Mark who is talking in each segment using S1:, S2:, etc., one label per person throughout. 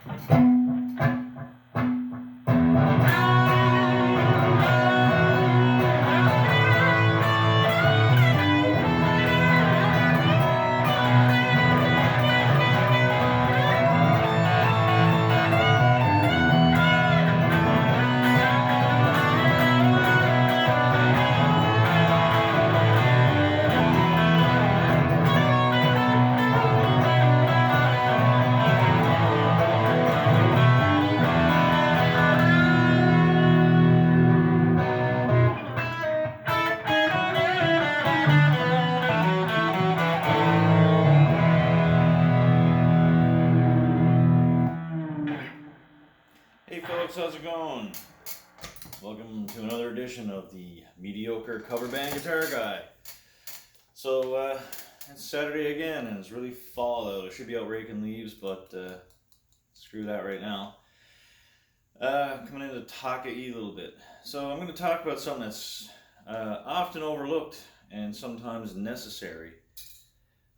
S1: Hey folks, how's it going? Welcome to another edition of the Mediocre Cover Band Guitar Guy. So, it's Saturday again, and it's really fall out. I should be out raking leaves, but screw that right now. Coming in to talk at you a little bit. So, I'm going to talk about something that's often overlooked and sometimes necessary.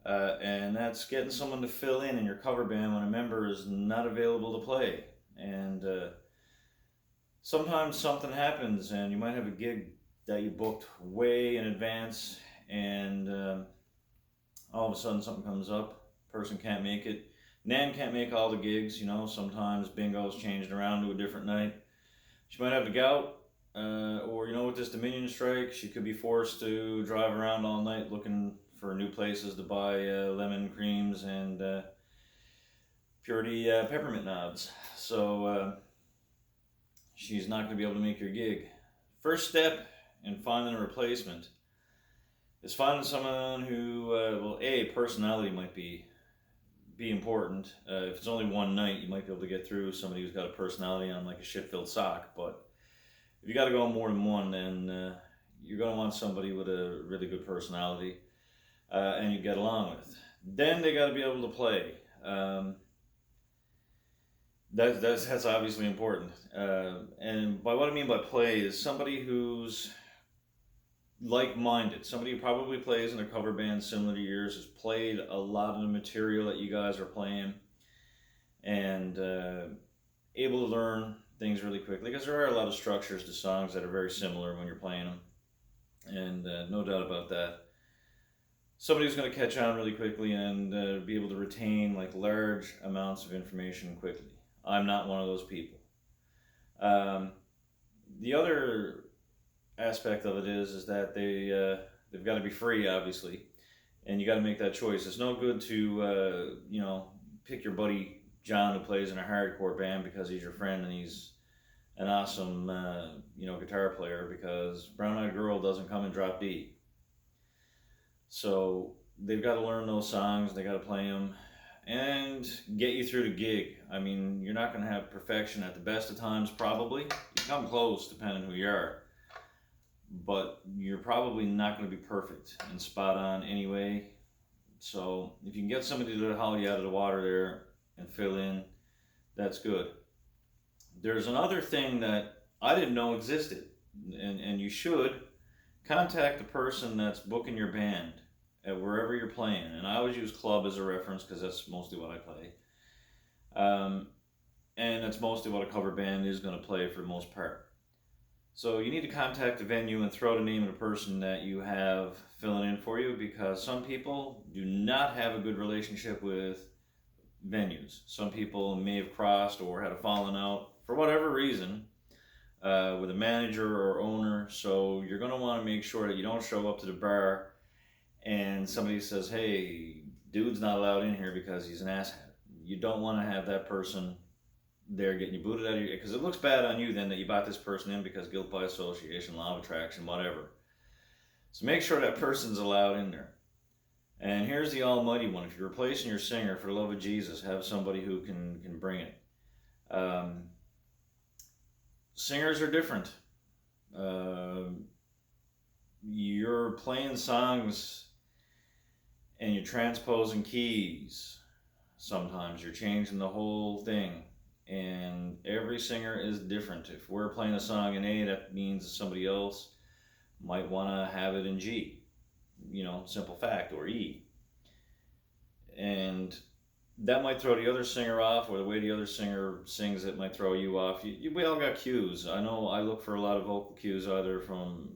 S1: And that's getting someone to fill in your cover band when a member is not available to play. And sometimes something happens, and you might have a gig that you booked way in advance, and all of a sudden something comes up. Person can't make it. Nan can't make all the gigs. Sometimes bingo's changed around to a different night. She might have the gout, or with this Dominion strike, she could be forced to drive around all night looking for new places to buy lemon creams and Purity peppermint knobs. So she's not going to be able to make your gig. First step in finding a replacement is finding someone who, personality might be important. If it's only one night, you might be able to get through somebody who's got a personality on like a shit-filled sock. But if you got to go more than one, then you're going to want somebody with a really good personality and you get along with. Then they got to be able to play. That's obviously important. And by what I mean by play is somebody who's like-minded, somebody who probably plays in a cover band similar to yours, has played a lot of the material that you guys are playing, and able to learn things really quickly, because there are a lot of structures to songs that are very similar when you're playing them, and no doubt about that. Somebody who's going to catch on really quickly and be able to retain like large amounts of information quickly. I'm not one of those people. The other aspect of it is that they've got to be free, obviously, and you got to make that choice. It's no good to pick your buddy John who plays in a hardcore band because he's your friend and he's an awesome guitar player, because Brown Eyed Girl doesn't come in drop D. So they've got to learn those songs. They got to play them and get you through the gig. I mean, you're not going to have perfection at the best of times, probably. You come close, depending who you are. But you're probably not going to be perfect and spot on anyway. So if you can get somebody to haul you out of the water there and fill in, that's good. There's another thing that I didn't know existed, and you should contact the person that's booking your band at wherever you're playing. And I always use club as a reference because that's mostly what I play. And that's mostly what a cover band is going to play for the most part. So you need to contact the venue and throw the name of the person that you have filling in for you, because some people do not have a good relationship with venues. Some people may have crossed or had a falling out for whatever reason with a manager or owner. So you're going to want to make sure that you don't show up to the bar and somebody says, hey, dude's not allowed in here because he's an asshat. You don't want to have that person there getting you booted out of your... because it looks bad on you then that you brought this person in because guilt by association, law of attraction, whatever. So make sure that person's allowed in there. And here's the almighty one. If you're replacing your singer, for the love of Jesus, have somebody who can bring it. Singers are different. You're playing songs and you're transposing keys. Sometimes you're changing the whole thing, and every singer is different. If we're playing a song in A, that means somebody else might want to have it in G, simple fact, or E. And that might throw the other singer off, or the way the other singer sings it might throw you off. We all got cues. I know I look for a lot of vocal cues either from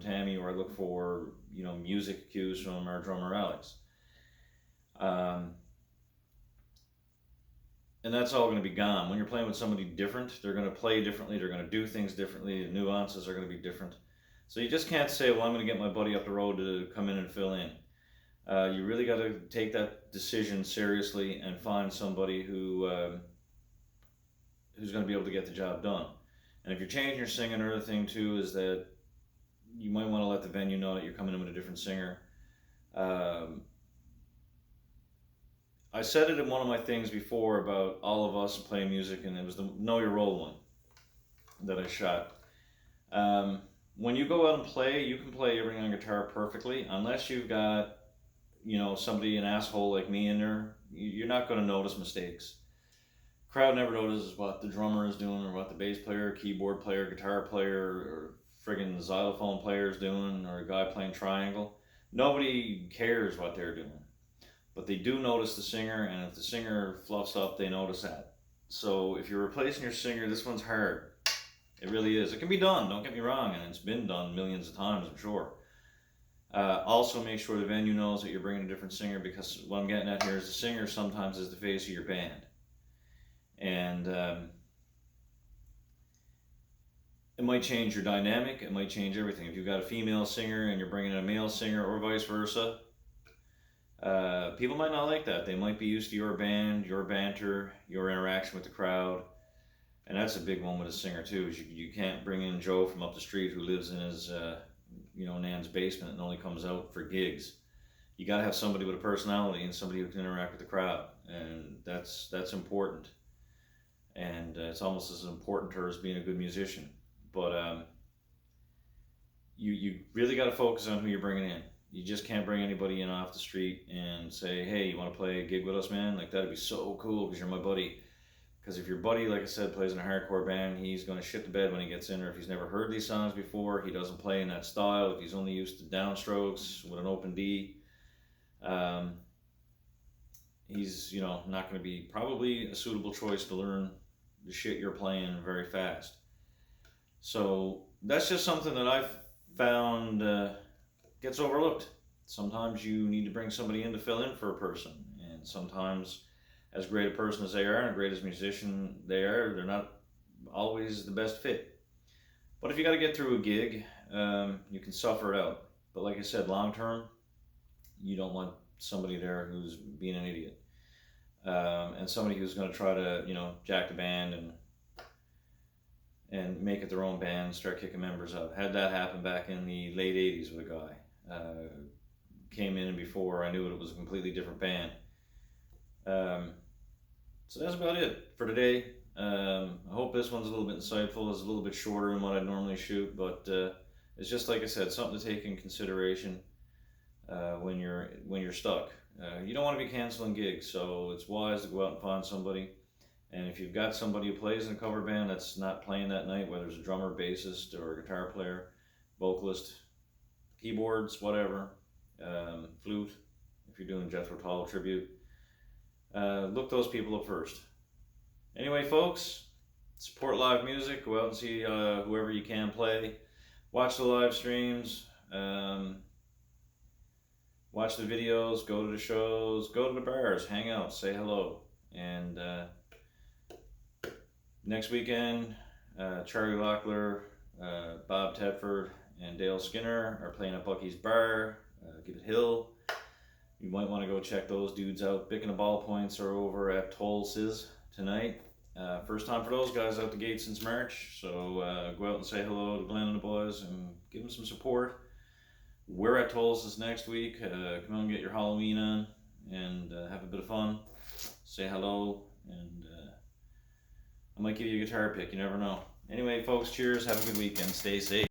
S1: Tammy, or I look for music cues from our drummer Alex. And that's all going to be gone. When you're playing with somebody different, they're going to play differently, they're going to do things differently, the nuances are going to be different. So you just can't say, well, I'm going to get my buddy up the road to come in and fill in. You really got to take that decision seriously and find somebody who's going to be able to get the job done. And if you're changing your singing, another thing too is that you might want to let the venue know that you're coming in with a different singer. I said it in one of my things before about all of us playing music, and it was the Know Your Role one that I shot. When you go out and play, you can play everything on guitar perfectly, unless you've got somebody, an asshole like me in there. You're not going to notice mistakes. Crowd never notices what the drummer is doing, or what the bass player, keyboard player, guitar player, or friggin' xylophone player is doing, or a guy playing triangle. Nobody cares what they're doing. But they do notice the singer, and if the singer fluffs up, they notice that. So if you're replacing your singer, this one's hard. It really is. It can be done, don't get me wrong, and it's been done millions of times, I'm sure. Also, make sure the venue knows that you're bringing a different singer, because what I'm getting at here is the singer sometimes is the face of your band. And it might change your dynamic, it might change everything. If you've got a female singer and you're bringing in a male singer, or vice versa, people might not like that. They might be used to your band, your banter, your interaction with the crowd. And that's a big one with a singer too, is you can't bring in Joe from up the street who lives in his Nan's basement and only comes out for gigs. You got to have somebody with a personality and somebody who can interact with the crowd, and that's important. And it's almost as important to her as being a good musician. But you really got to focus on who you're bringing in. You just can't bring anybody in off the street and say, hey, you want to play a gig with us, man? Like, that'd be so cool because you're my buddy. Because if your buddy, like I said, plays in a hardcore band, he's going to shit the bed when he gets in, or if he's never heard these songs before, he doesn't play in that style, if he's only used to downstrokes with an open D, he's not going to be probably a suitable choice to learn the shit you're playing very fast. So that's just something that I've found gets overlooked. Sometimes you need to bring somebody in to fill in for a person, and sometimes, as great a person as they are and great as a musician they are, they're not always the best fit. But if you got to get through a gig, you can suffer it out. But like I said, long term, you don't want somebody there who's being an idiot, and somebody who's going to try to jack the band and make it their own band, start kicking members out. Had that happen back in the late 80s with a guy. Came in, and before I knew it was a completely different band. So that's about it for today. I hope this one's a little bit insightful. It's a little bit shorter than what I'd normally shoot, but it's just, like I said, something to take in consideration when you're stuck. You don't want to be canceling gigs, so it's wise to go out and find somebody. And if you've got somebody who plays in a cover band that's not playing that night, whether it's a drummer, bassist, or a guitar player, vocalist, keyboards, whatever, flute, if you're doing Jethro Tull tribute, look those people up first. Anyway, folks, support live music. Go out and see whoever you can play. Watch the live streams. Watch the videos. Go to the shows. Go to the bars. Hang out. Say hello. And next weekend, Charlie Locklear, Bob Tedford, and Dale Skinner are playing at Bucky's Bar, Gibbet Hill. You might want to go check those dudes out. Bick and the Ballpoints are over at Toll's tonight. First time for those guys out the gate since March. So go out and say hello to Glenn and the boys and give them some support. We're at Toll's next week. Come out and get your Halloween on and have a bit of fun. Say hello, and I might give you a guitar pick. You never know. Anyway, folks, cheers. Have a good weekend. Stay safe.